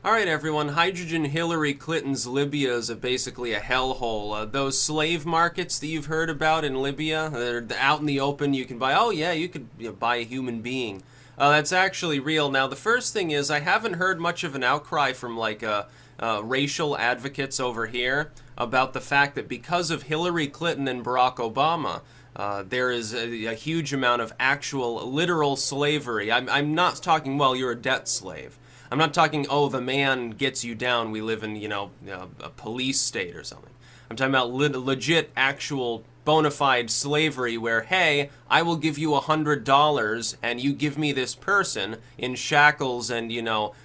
All right, everyone. Hydrogen Hillary Clinton's Libya is basically a hellhole. Those slave markets that you've heard about in Libya, they're out in the open. You can buy. Oh yeah, you could buy a human being. That's actually real. Now, the first thing is I haven't heard much of an outcry from racial advocates over here about the fact that because of Hillary Clinton and Barack Obama, there is a huge amount of actual literal slavery. I'm not talking, well, you're a debt slave. I'm not talking, oh, the man gets you down, we live in, a police state or something. I'm talking about legit, actual, bona fide slavery where, hey, I will give you $100 and you give me this person in shackles and,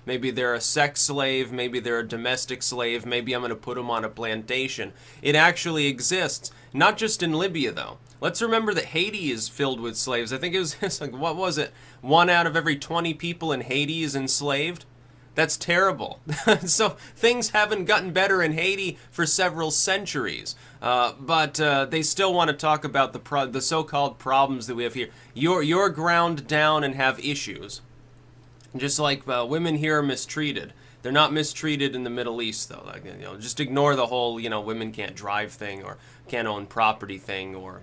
maybe they're a sex slave, maybe they're a domestic slave, maybe I'm going to put them on a plantation. It actually exists. Not just in Libya, though. Let's remember that Haiti is filled with slaves. I think it was, what was it? 1 out of every 20 people in Haiti is enslaved? That's terrible. So things haven't gotten better in Haiti for several centuries, but they still want to talk about the so-called problems that we have here. You're ground down and have issues, just like women here are mistreated. They're not mistreated in the Middle East, though. Just ignore the whole, women can't drive thing or can't own property thing, or,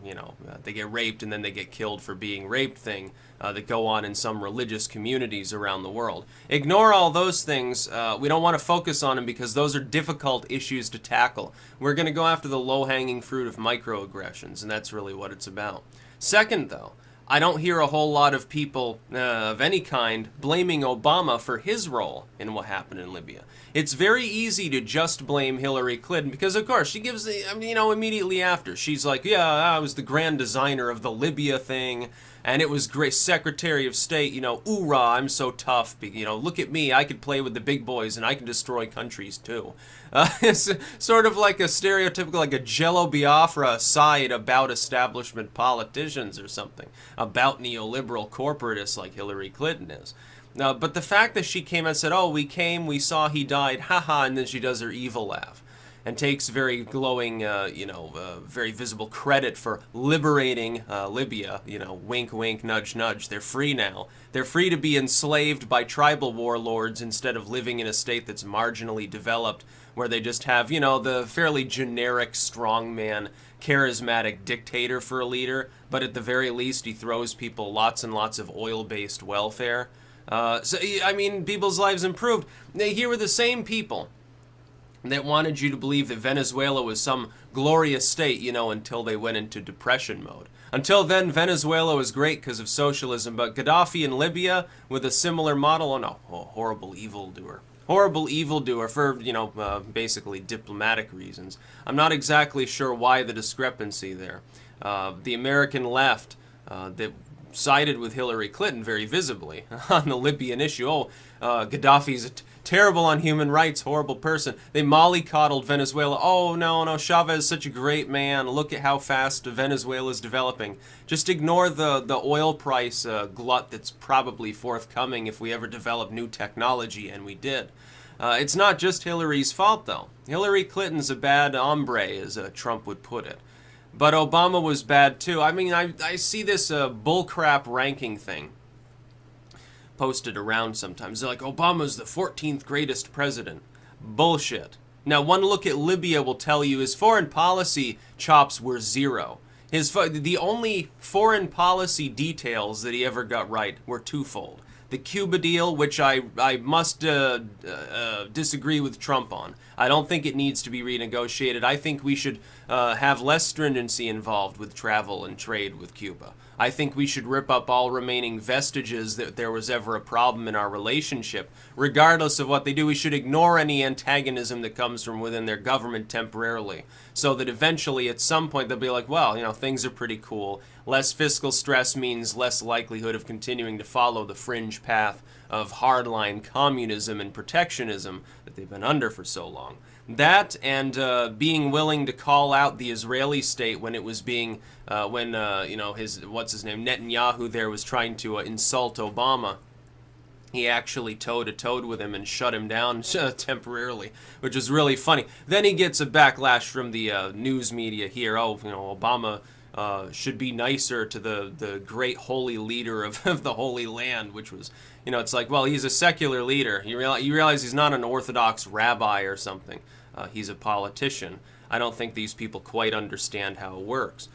they get raped and then they get killed for being raped thing that go on in some religious communities around the world. Ignore all those things. We don't want to focus on them because those are difficult issues to tackle. We're going to go after the low-hanging fruit of microaggressions, and that's really what it's about. Second, though, I don't hear a whole lot of people of any kind blaming Obama for his role in what happened in Libya. It's very easy to just blame Hillary Clinton because, of course, she gives immediately after. She's like, yeah, I was the grand designer of the Libya thing, and it was great. Secretary of State, oorah, I'm so tough. Look at me, I could play with the big boys and I can destroy countries too. It's sort of like a stereotypical, like a Jello Biafra side about establishment politicians or something, about neoliberal corporatists like Hillary Clinton is. But the fact that she came and said, oh, we came, we saw he died, haha, and then she does her evil laugh and takes very glowing, very visible credit for liberating Libya, wink, wink, nudge, nudge. They're free now. They're free to be enslaved by tribal warlords instead of living in a state that's marginally developed, where they just have, the fairly generic strongman, charismatic dictator for a leader, but at the very least he throws people lots and lots of oil-based welfare. People's lives improved. Here were the same people that wanted you to believe that Venezuela was some glorious state, until they went into depression mode. Until then, Venezuela was great because of socialism, but Gaddafi in Libya with a similar model, horrible evildoer. Horrible evildoer for, basically diplomatic reasons. I'm not exactly sure why the discrepancy there. The American left that sided with Hillary Clinton very visibly on the Libyan issue. Gaddafi's terrible on human rights, horrible person. They mollycoddled Venezuela. Oh, no, Chavez is such a great man. Look at how fast Venezuela is developing. Just ignore the oil price glut that's probably forthcoming if we ever develop new technology, and we did. It's not just Hillary's fault, though. Hillary Clinton's a bad hombre, as Trump would put it. But Obama was bad, too. I see this bullcrap ranking thing posted around sometimes. They're like, Obama's the 14th greatest president. Bullshit. Now, one look at Libya will tell you his foreign policy chops were zero. The only foreign policy details that he ever got right were twofold. The Cuba deal, which I must disagree with Trump on. I don't think it needs to be renegotiated. I think we should have less stringency involved with travel and trade with Cuba. I think we should rip up all remaining vestiges that there was ever a problem in our relationship. Regardless of what they do, we should ignore any antagonism that comes from within their government temporarily, so that eventually at some point they'll be like, well, things are pretty cool. Less fiscal stress means less likelihood of continuing to follow the fringe path of hardline communism and protectionism that they've been under for so long. That and being willing to call out the Israeli state when it was being, Netanyahu there was trying to insult Obama. He actually toe-to-toed with him and shut him down temporarily, which was really funny. Then he gets a backlash from the news media here. Obama should be nicer to the great holy leader of the Holy Land, which was, it's like, well, he's a secular leader. You realize he's not an Orthodox rabbi or something. He's a politician. I don't think these people quite understand how it works.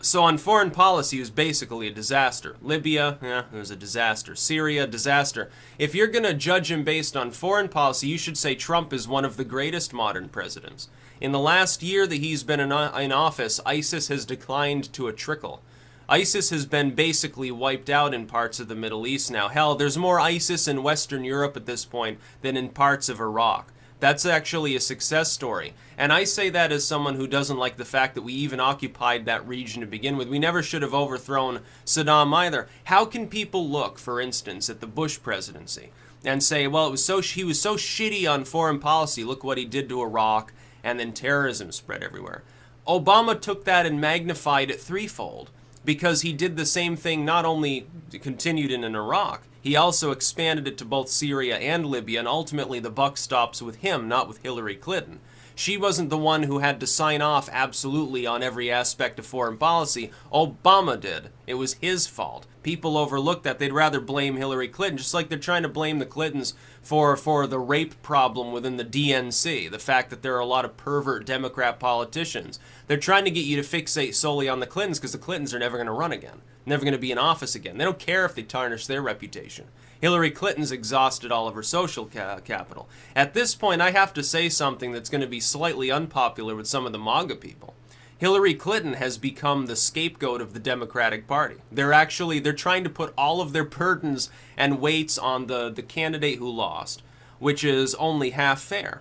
So on foreign policy, it was basically a disaster. Libya, it was a disaster. Syria, disaster. If you're going to judge him based on foreign policy, you should say Trump is one of the greatest modern presidents. In the last year that he's been in office, ISIS has declined to a trickle. ISIS has been basically wiped out in parts of the Middle East now. Hell, there's more ISIS in Western Europe at this point than in parts of Iraq. That's actually a success story. And I say that as someone who doesn't like the fact that we even occupied that region to begin with. We never should have overthrown Saddam either. How can people look, for instance, at the Bush presidency and say, well, he was so shitty on foreign policy, look what he did to Iraq, and then terrorism spread everywhere. Obama took that and magnified it threefold, because he did the same thing, not only continued in Iraq, he also expanded it to both Syria and Libya, and ultimately the buck stops with him, not with Hillary Clinton. She wasn't the one who had to sign off absolutely on every aspect of foreign policy. Obama did. It was his fault. People overlook that. They'd rather blame Hillary Clinton, just like they're trying to blame the Clintons for the rape problem within the DNC, the fact that there are a lot of pervert Democrat politicians. They're trying to get you to fixate solely on the Clintons because the Clintons are never going to run again, never going to be in office again. They don't care if they tarnish their reputation. Hillary Clinton's exhausted all of her social capital. At this point, I have to say something that's going to be slightly unpopular with some of the MAGA people. Hillary Clinton has become the scapegoat of the Democratic Party. They're trying to put all of their burdens and weights on the candidate who lost, which is only half fair.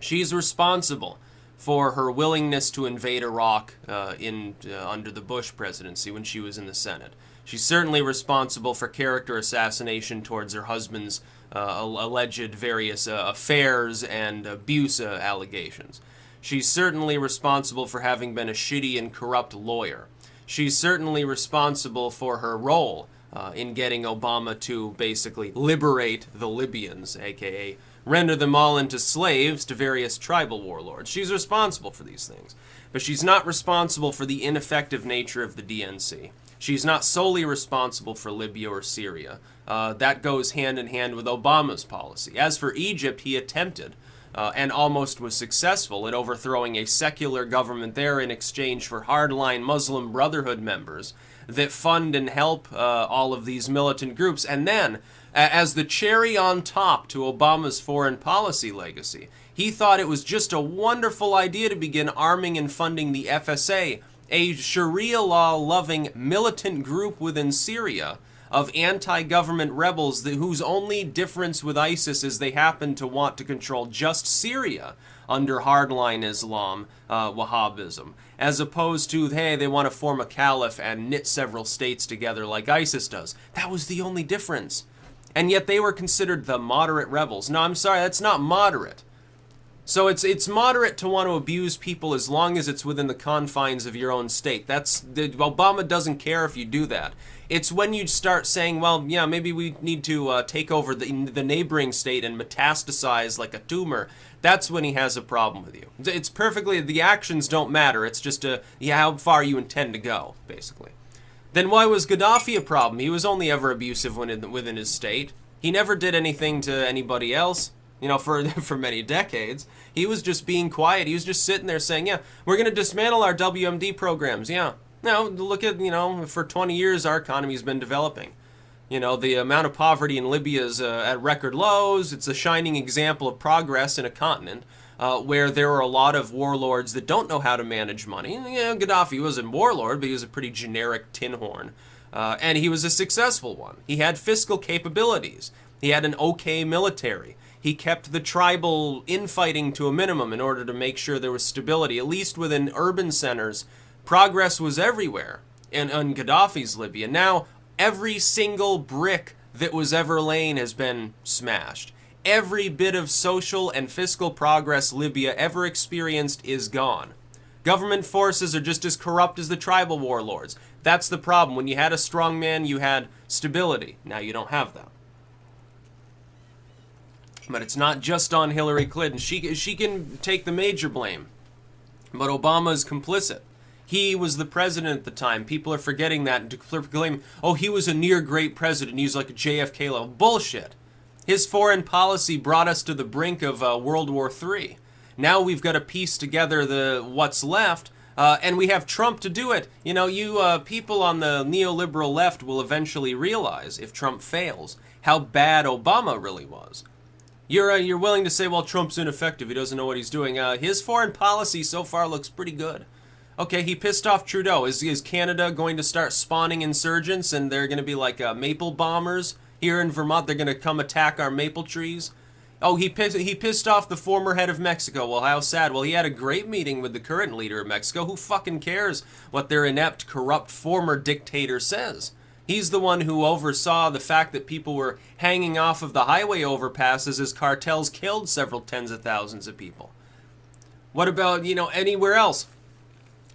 She's responsible for her willingness to invade Iraq under the Bush presidency when she was in the Senate. She's certainly responsible for character assassination towards her husband's alleged various affairs and abuse allegations. She's certainly responsible for having been a shitty and corrupt lawyer. She's certainly responsible for her role in getting Obama to basically liberate the Libyans, aka render them all into slaves to various tribal warlords. She's responsible for these things. But she's not responsible for the ineffective nature of the DNC. She's not solely responsible for Libya or Syria. That goes hand in hand with Obama's policy. As for Egypt, he attempted and almost was successful at overthrowing a secular government there in exchange for hardline Muslim Brotherhood members that fund and help all of these militant groups. And then, as the cherry on top to Obama's foreign policy legacy, he thought it was just a wonderful idea to begin arming and funding the FSA, a Sharia law-loving militant group within Syria of anti-government rebels whose only difference with ISIS is they happen to want to control just Syria under hardline Islam, Wahhabism, as opposed to, hey, they want to form a caliph and knit several states together like ISIS does. That was the only difference. And yet they were considered the moderate rebels. No, I'm sorry, that's not moderate. So it's moderate to want to abuse people as long as it's within the confines of your own state. Obama doesn't care if you do that. It's when you start saying, well, yeah, maybe we need to take over the neighboring state and metastasize like a tumor. That's when he has a problem with you. It's perfectly, the actions don't matter. It's just how far you intend to go, basically. Then why was Gaddafi a problem? He was only ever abusive within his state. He never did anything to anybody else. For many decades, he was just being quiet. He was just sitting there saying, yeah, we're going to dismantle our WMD programs. Yeah. Now, look at, for 20 years, our economy's been developing. The amount of poverty in Libya is at record lows. It's a shining example of progress in a continent where there are a lot of warlords that don't know how to manage money. Gaddafi was a warlord, but he was a pretty generic tin horn. And he was a successful one. He had fiscal capabilities. He had an okay military. He kept the tribal infighting to a minimum in order to make sure there was stability, at least within urban centers. Progress was everywhere in Gaddafi's Libya. Now, every single brick that was ever laying has been smashed. Every bit of social and fiscal progress Libya ever experienced is gone. Government forces are just as corrupt as the tribal warlords. That's the problem. When you had a strong man, you had stability. Now you don't have that. But it's not just on Hillary Clinton. She can take the major blame. But Obama is complicit. He was the president at the time. People are forgetting that and proclaiming, oh, he was a near great president. He's like a JFK level. Bullshit. His foreign policy brought us to the brink of World War III. Now we've got to piece together what's left, and we have Trump to do it. You know, you people on the neoliberal left will eventually realize, if Trump fails, how bad Obama really was. You're willing to say, well, Trump's ineffective. He doesn't know what he's doing. His foreign policy so far looks pretty good. Okay, he pissed off Trudeau. Is Canada going to start spawning insurgents, and they're going to be like maple bombers here in Vermont? They're going to come attack our maple trees? Oh, he pissed off the former head of Mexico. Well, how sad. Well, he had a great meeting with the current leader of Mexico. Who fucking cares what their inept, corrupt former dictator says? He's the one who oversaw the fact that people were hanging off of the highway overpasses as cartels killed several tens of thousands of people. What about, you know, anywhere else?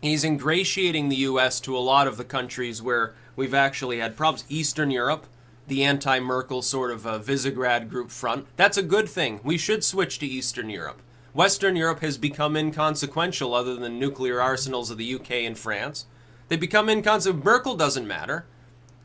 He's ingratiating the U.S. to a lot of the countries where we've actually had problems. Eastern Europe, the anti-Merkel sort of Visegrad group front. That's a good thing. We should switch to Eastern Europe. Western Europe has become inconsequential other than the nuclear arsenals of the UK and France. They become inconsequential. Merkel doesn't matter.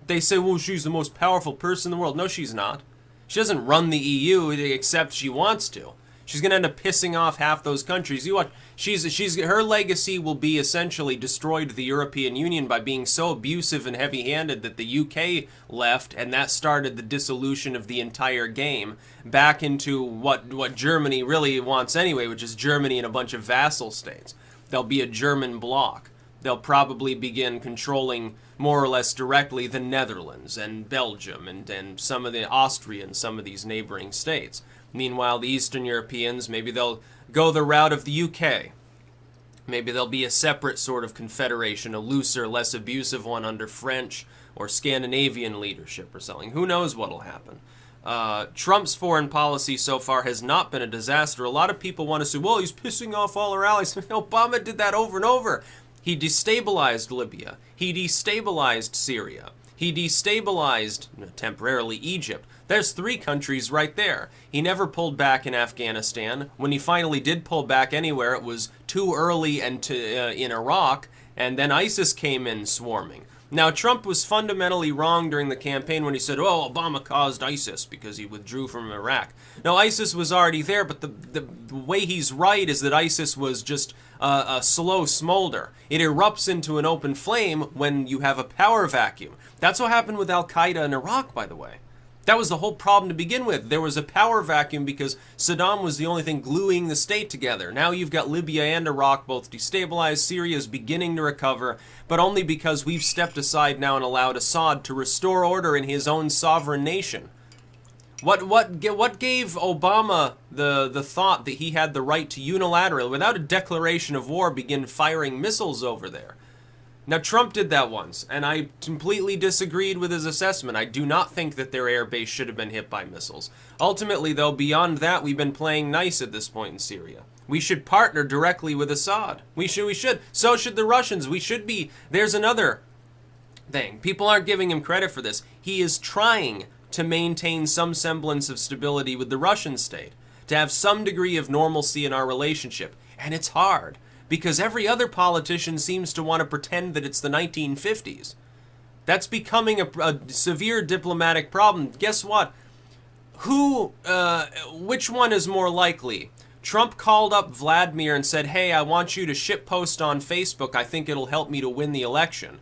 They say, well, she's the most powerful person in the world. No, she's not. She doesn't run the EU except she wants to. She's going to end up pissing off half those countries. You watch, her legacy will be essentially destroyed the European Union by being so abusive and heavy-handed that the UK left, and that started the dissolution of the entire game back into what Germany really wants anyway, which is Germany and a bunch of vassal states. There'll be a German bloc. They'll probably begin controlling more or less directly the Netherlands and Belgium and some of the Austria and some of these neighboring states. Meanwhile, the Eastern Europeans, maybe they'll go the route of the UK. Maybe there'll be a separate sort of confederation, a looser, less abusive one under French or Scandinavian leadership or something. Who knows what'll happen? Trump's foreign policy so far has not been a disaster. A lot of people want to say, well, he's pissing off all our allies. Obama did that over and over. He destabilized Libya. He destabilized Syria. He destabilized, temporarily, Egypt. There's 3 countries right there. He never pulled back in Afghanistan. When he finally did pull back anywhere, it was too early and in Iraq, and then ISIS came in swarming. Now, Trump was fundamentally wrong during the campaign when he said, oh, Obama caused ISIS because he withdrew from Iraq. No, ISIS was already there, but the way he's right is that ISIS was just a slow smolder. It erupts into an open flame when you have a power vacuum. That's what happened with Al-Qaeda in Iraq, by the way. That was the whole problem to begin with. There was a power vacuum because Saddam was the only thing gluing the state together. Now you've got Libya and Iraq both destabilized. Syria is beginning to recover, but only because we've stepped aside now and allowed Assad to restore order in his own sovereign nation. What gave Obama the thought that he had the right to unilaterally, without a declaration of war, begin firing missiles over there? Now, Trump did that once, and I completely disagreed with his assessment. I do not think that their air base should have been hit by missiles. Ultimately, though, beyond that, we've been playing nice at this point in Syria. We should partner directly with Assad. We should. So should the Russians. We should be. There's another thing. People aren't giving him credit for this. He is trying to maintain some semblance of stability with the Russian state, to have some degree of normalcy in our relationship. And it's hard, because every other politician seems to want to pretend that it's the 1950s. That's becoming a severe diplomatic problem. Guess what? Which one is more likely? Trump called up Vladimir and said, hey, I want you to shitpost on Facebook. I think it'll help me to win the election.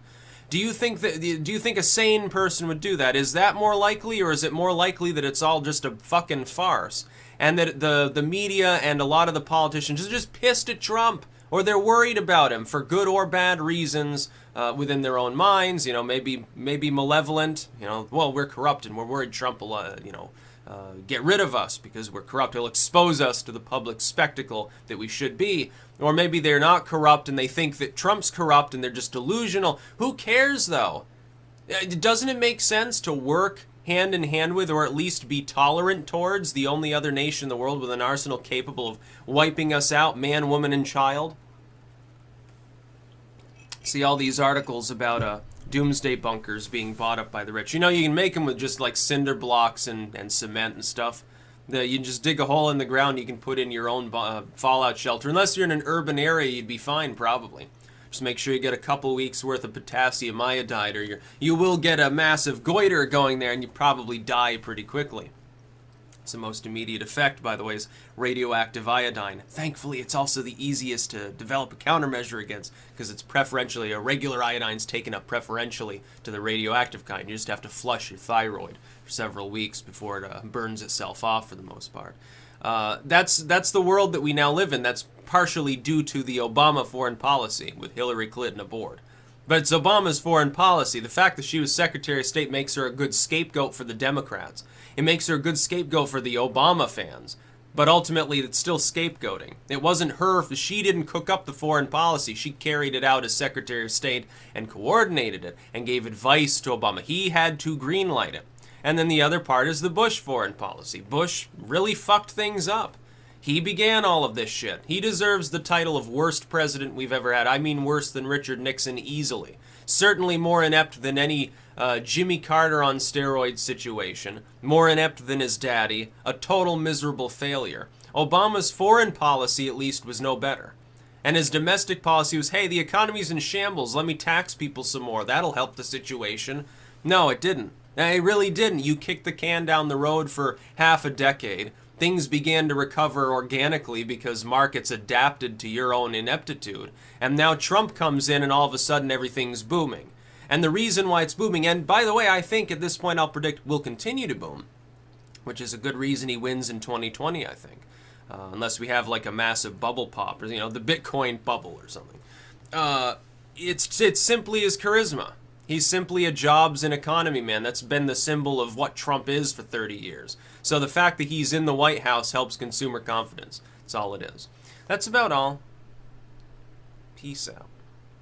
Do you think a sane person would do that? Is that more likely, or is it more likely that it's all just a fucking farce? And that the media and a lot of the politicians are just pissed at Trump, or they're worried about him for good or bad reasons within their own minds, you know, maybe malevolent, you know, well, we're corrupt and we're worried Trump will, get rid of us because we're corrupt. He'll expose us to the public spectacle that we should be. Or maybe they're not corrupt and they think that Trump's corrupt and they're just delusional. Who cares, though? Doesn't it make sense to work hand in hand with, or at least be tolerant towards, the only other nation in the world with an arsenal capable of wiping us out, man, woman, and child? See all these articles about doomsday bunkers being bought up by the rich. You know, you can make them with just like cinder blocks and cement and stuff. You just dig a hole in the ground, you can put in your own fallout shelter. Unless you're in an urban area, you'd be fine, probably. Just make sure you get a couple weeks worth of potassium iodide, or you will get a massive goiter going there, and you probably die pretty quickly. It's the most immediate effect, by the way, is radioactive iodine. Thankfully, it's also the easiest to develop a countermeasure against, because it's preferentially, a regular iodine's taken up preferentially to the radioactive kind. You just have to flush your thyroid for several weeks before it burns itself off for the most part. That's the world that we now live in. That's partially due to the Obama foreign policy with Hillary Clinton aboard. But it's Obama's foreign policy. The fact that she was Secretary of State makes her a good scapegoat for the Democrats. It makes her a good scapegoat for the Obama fans. But ultimately, it's still scapegoating. It wasn't her. She didn't cook up the foreign policy. She carried it out as Secretary of State and coordinated it and gave advice to Obama. He had to greenlight it. And then the other part is the Bush foreign policy. Bush really fucked things up. He began all of this shit. He deserves the title of worst president we've ever had. I mean worse than Richard Nixon easily. Certainly more inept than any Jimmy Carter on steroids situation. More inept than his daddy. A total miserable failure. Obama's foreign policy, at least, was no better. And his domestic policy was, hey, the economy's in shambles. Let me tax people some more. That'll help the situation. No, it didn't. It really didn't. You kicked the can down the road for half a decade. Things began to recover organically because markets adapted to your own ineptitude. And now Trump comes in and all of a sudden everything's booming. And the reason why it's booming, and by the way, I think at this point I'll predict will continue to boom, which is a good reason he wins in 2020, I think. Unless we have like a massive bubble pop, or the Bitcoin bubble or something. It's simply his charisma. He's simply a jobs and economy man. That's been the symbol of what Trump is for 30 years. So the fact that he's in the White House helps consumer confidence. That's all it is. That's about all. Peace out.